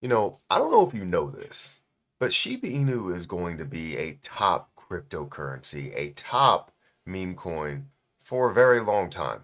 I don't know if you know this, but Shiba Inu is going to be a top cryptocurrency, a top meme coin for a very long time,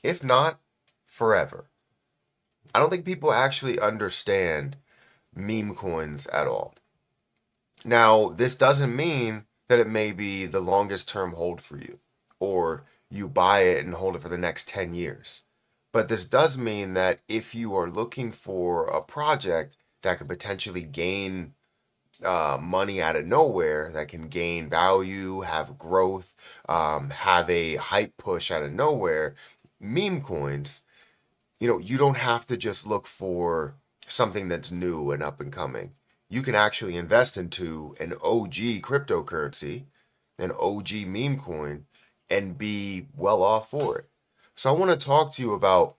if not forever. I don't think people actually understand meme coins at all. Now, this doesn't mean that it may be the longest term hold for you, or you buy it and hold it for the next 10 years. But this does mean that if you are looking for a project that could potentially gain money out of nowhere, that can gain value, have growth, have a hype push out of nowhere, meme coins, you don't have to just look for something that's new and up and coming. You can actually invest into an OG cryptocurrency, an OG meme coin, and be well off for it. So I want to talk to you about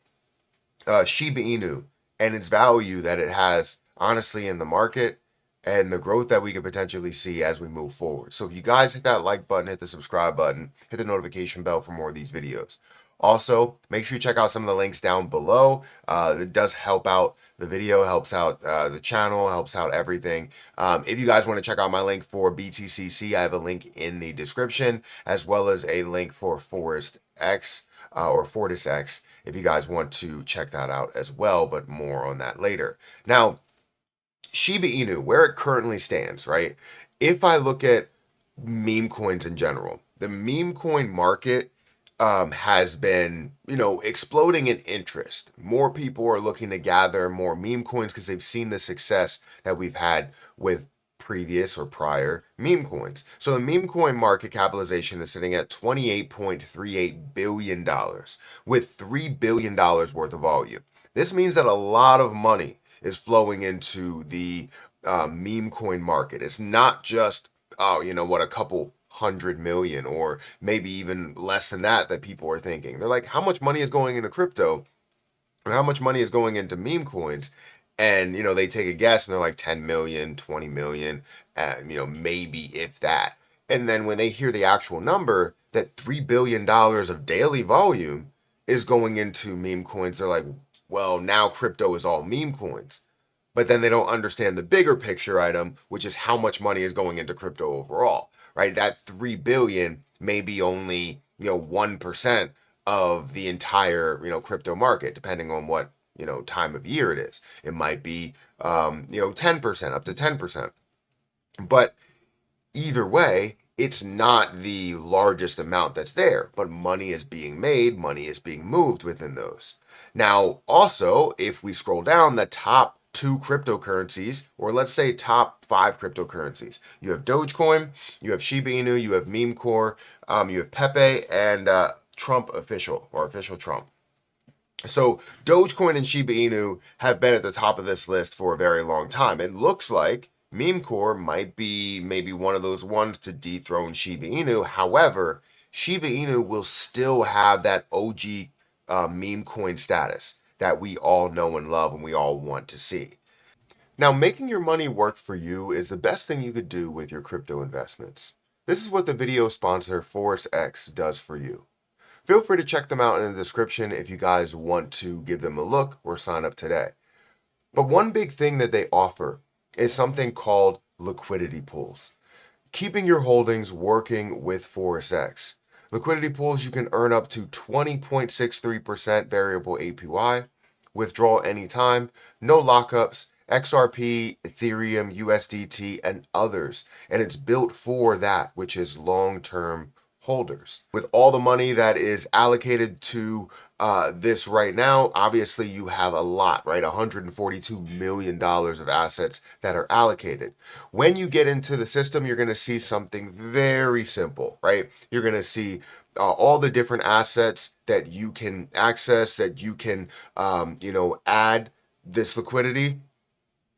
Shiba Inu and its value that it has honestly in the market and the growth that we could potentially see as we move forward. So if you guys hit that like button, hit the subscribe button, hit the notification bell for more of these videos. Also, make sure you check out some of the links down below. It does help out the video, helps out the channel, helps out everything. If you guys want to check out my link for BTCC, I have a link in the description, as well as a link for Forest X or Fortis X if you guys want to check that out as well, but more on that later. Now, Shiba Inu, where it currently stands, right? If I look at meme coins in general, the meme coin market has been, exploding in interest. More people are looking to gather more meme coins because they've seen the success that we've had with previous or prior meme coins. So the meme coin market capitalization is sitting at $28.38 billion with $3 billion worth of volume. This means that a lot of money is flowing into the meme coin market. It's not just, a couple 100 million or maybe even less than that people are thinking. They're like, how much money is going into crypto or how much money is going into meme coins? And, they take a guess and they're like 10 million, 20 million, maybe if that. And then when they hear the actual number that $3 billion of daily volume is going into meme coins, they're like, well, now crypto is all meme coins. But then they don't understand the bigger picture item, which is how much money is going into crypto overall, right? That 3 billion may be only, 1% of the entire, crypto market, depending on what, time of year it is. It might be, 10%, up to 10%. But either way, it's not the largest amount that's there, but money is being made, money is being moved within those. Now, also, if we scroll down, the top two cryptocurrencies, or let's say top five cryptocurrencies, you have Dogecoin, you have Shiba Inu, you have Memecore, you have Pepe, and Trump official, or official Trump. So Dogecoin and Shiba Inu have been at the top of this list for a very long time. It looks like Memecore might be maybe one of those ones to dethrone Shiba Inu. However, Shiba Inu will still have that OG meme coin status that we all know and love and we all want to see. Now, making your money work for you is the best thing you could do with your crypto investments. This is what the video sponsor Forest X does for you. Feel free to check them out in the description if you guys want to give them a look or sign up today. But one big thing that they offer is something called liquidity pools. Keeping your holdings working with Forest X. Liquidity pools, you can earn up to 20.63% variable APY, withdraw anytime, no lockups, XRP, Ethereum, USDT, and others. And it's built for that, which is long-term holders. With all the money that is allocated to this right now, obviously you have a lot, right? $142 million of assets that are allocated. When you get into the system, you're going to see something very simple, right? You're going to see all the different assets that you can access, that you can, add this liquidity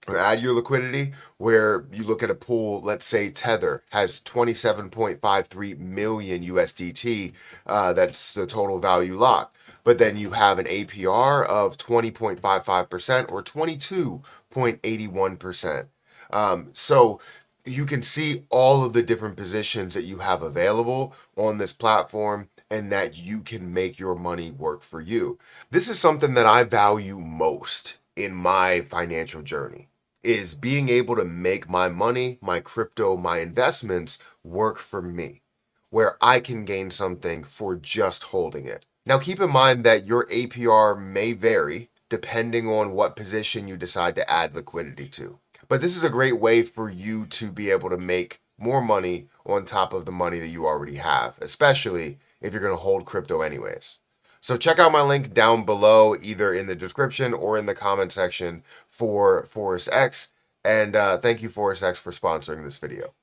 or add your liquidity, where you look at a pool, let's say Tether has 27.53 million USDT. That's the total value locked. But then you have an APR of 20.55% or 22.81%. So you can see all of the different positions that you have available on this platform and that you can make your money work for you. This is something that I value most in my financial journey. is being able to make my money, my crypto, my investments work for me, where I can gain something for just holding it. Now, keep in mind that your APR may vary depending on what position you decide to add liquidity to. But this is a great way for you to be able to make more money on top of the money that you already have, especially if you're going to hold crypto anyways. So check out my link down below, either in the description or in the comment section for Forest X. And thank you, Forest X, for sponsoring this video.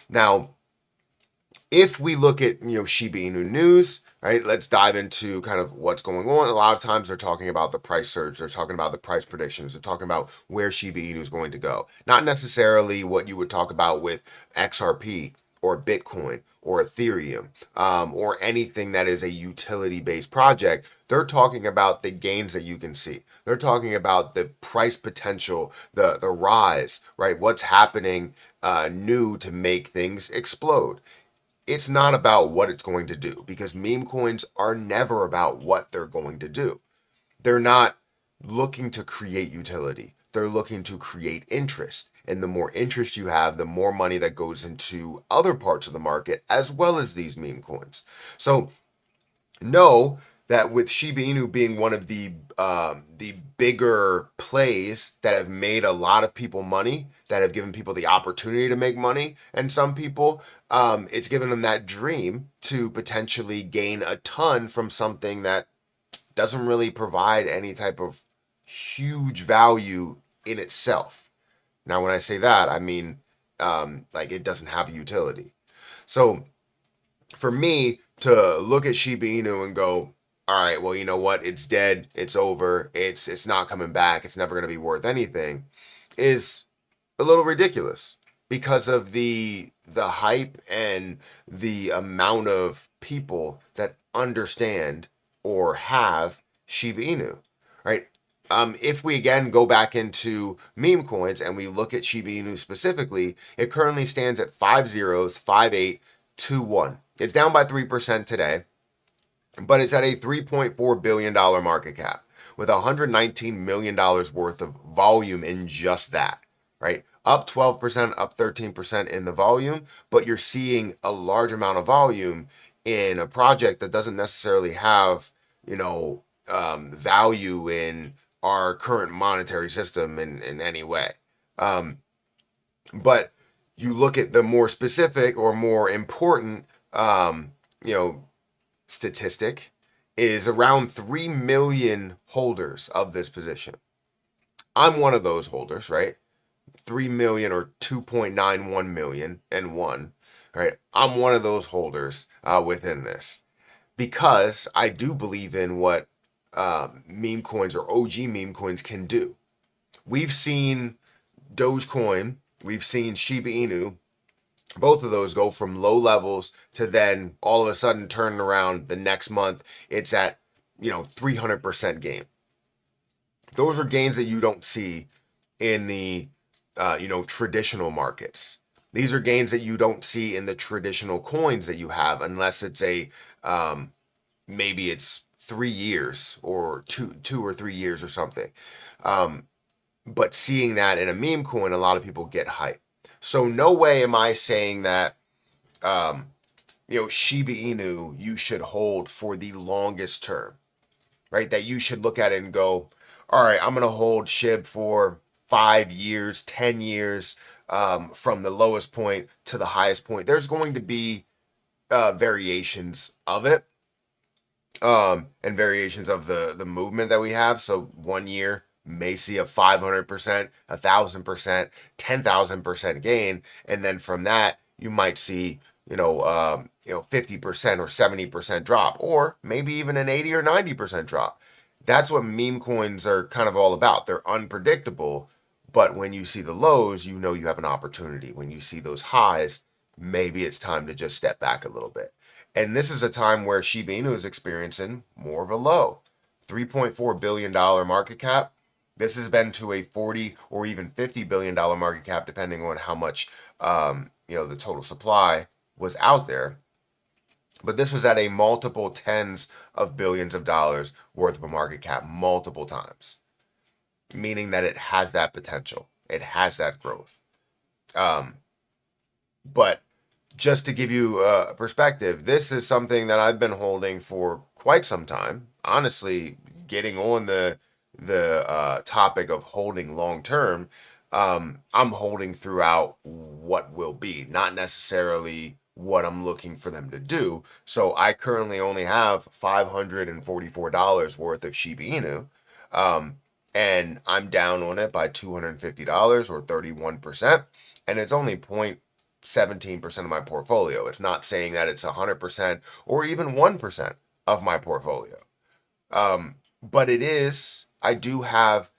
Now, if we look at Shiba Inu news, right, let's dive into kind of what's going on. A lot of times they're talking about the price surge, they're talking about the price predictions, they're talking about where Shiba Inu is going to go. Not necessarily what you would talk about with XRP or Bitcoin or Ethereum or anything that is a utility-based project. They're talking about the gains that you can see. They're talking about the price potential, the rise, right? What's happening new to make things explode. It's not about what it's going to do, because meme coins are never about what they're going to do. They're not looking to create utility. They're looking to create interest. And the more interest you have, the more money that goes into other parts of the market, as well as these meme coins. So know that with Shiba Inu being one of the bigger plays that have made a lot of people money, that have given people the opportunity to make money, and some people, it's given them that dream to potentially gain a ton from something that doesn't really provide any type of huge value in itself. Now, when I say that, I mean like it doesn't have a utility. So for me to look at Shiba Inu and go, all right, well, you know what? It's dead. It's over. It's not coming back. It's never going to be worth anything, is a little ridiculous because of the hype and the amount of people that understand or have Shiba Inu, right? If we again go back into meme coins and we look at Shiba Inu specifically, it currently stands at 505821. It's down by 3% today, but it's at a $3.4 billion market cap with $119 million worth of volume in just that, right? Up 12%, up 13% in the volume, but you're seeing a large amount of volume in a project that doesn't necessarily have, value in our current monetary system in any way. But you look at the more specific or more important, statistic is around 3 million holders of this position. I'm one of those holders, right? 3 million or 2.91 million and one, right? I'm one of those holders within this because I do believe in what meme coins or OG meme coins can do. We've seen Dogecoin, we've seen Shiba Inu, both of those go from low levels to then all of a sudden turning around the next month. It's at, 300% gain. Those are gains that you don't see in the, traditional markets. These are gains that you don't see in the traditional coins that you have, unless it's maybe it's 3 years or two or 3 years or something. But seeing that in a meme coin, a lot of people get hype. So no way am I saying that, Shiba Inu you should hold for the longest term, right? That you should look at it and go, all right, I'm going to hold SHIB for 5 years, 10 years, from the lowest point to the highest point. There's going to be variations of it, and variations of the movement that we have. So 1 year may see a 500%, 1,000%, 10,000% gain, and then from that you might see 50% or 70% drop, or maybe even an 80 or 90% drop. That's what meme coins are kind of all about. They're unpredictable, but when you see the lows, you have an opportunity. When you see those highs, maybe it's time to just step back a little bit. And this is a time where Shiba Inu is experiencing more of a low. $3.4 billion market cap. This has been to a 40 or even $50 billion market cap, depending on how much the total supply was out there. But this was at a multiple tens of billions of dollars worth of a market cap multiple times, meaning that it has that potential. It has that growth. But just to give you a perspective, this is something that I've been holding for quite some time. Honestly, getting on the topic of holding long term, I'm holding throughout what will be, not necessarily what I'm looking for them to do. So I currently only have $544 worth of Shiba Inu, and I'm down on it by $250 or 31%, and it's only 0.17% of my portfolio. It's not saying that it's 100% or even 1% of my portfolio. But it is, I do have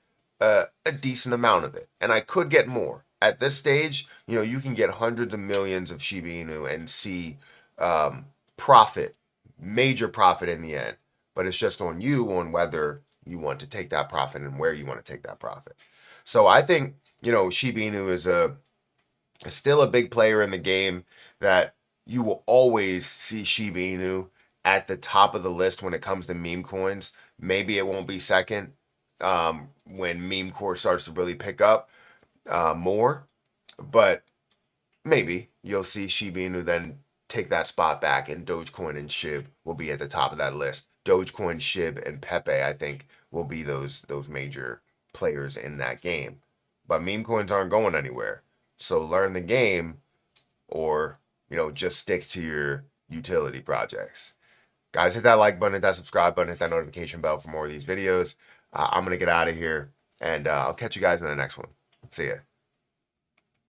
a decent amount of it, and I could get more. At this stage, you know, you can get hundreds of millions of Shiba Inu and see profit, major profit in the end. But it's just on you on whether you want to take that profit and where you want to take that profit. So I think, you know, Shiba Inu is still a big player in the game, that you will always see Shiba Inu at the top of the list when it comes to meme coins. Maybe it won't be second when meme core starts to really pick up more, but maybe you'll see Shiba Inu then take that spot back, and Dogecoin and SHIB will be at the top of that list. Dogecoin, SHIB, and Pepe, I think, will be those major players in that game. But meme coins aren't going anywhere. So learn the game, or, you know, just stick to your utility projects. Guys, hit that like button, hit that subscribe button, hit that notification bell for more of these videos. I'm going to get out of here, and I'll catch you guys in the next one. See ya.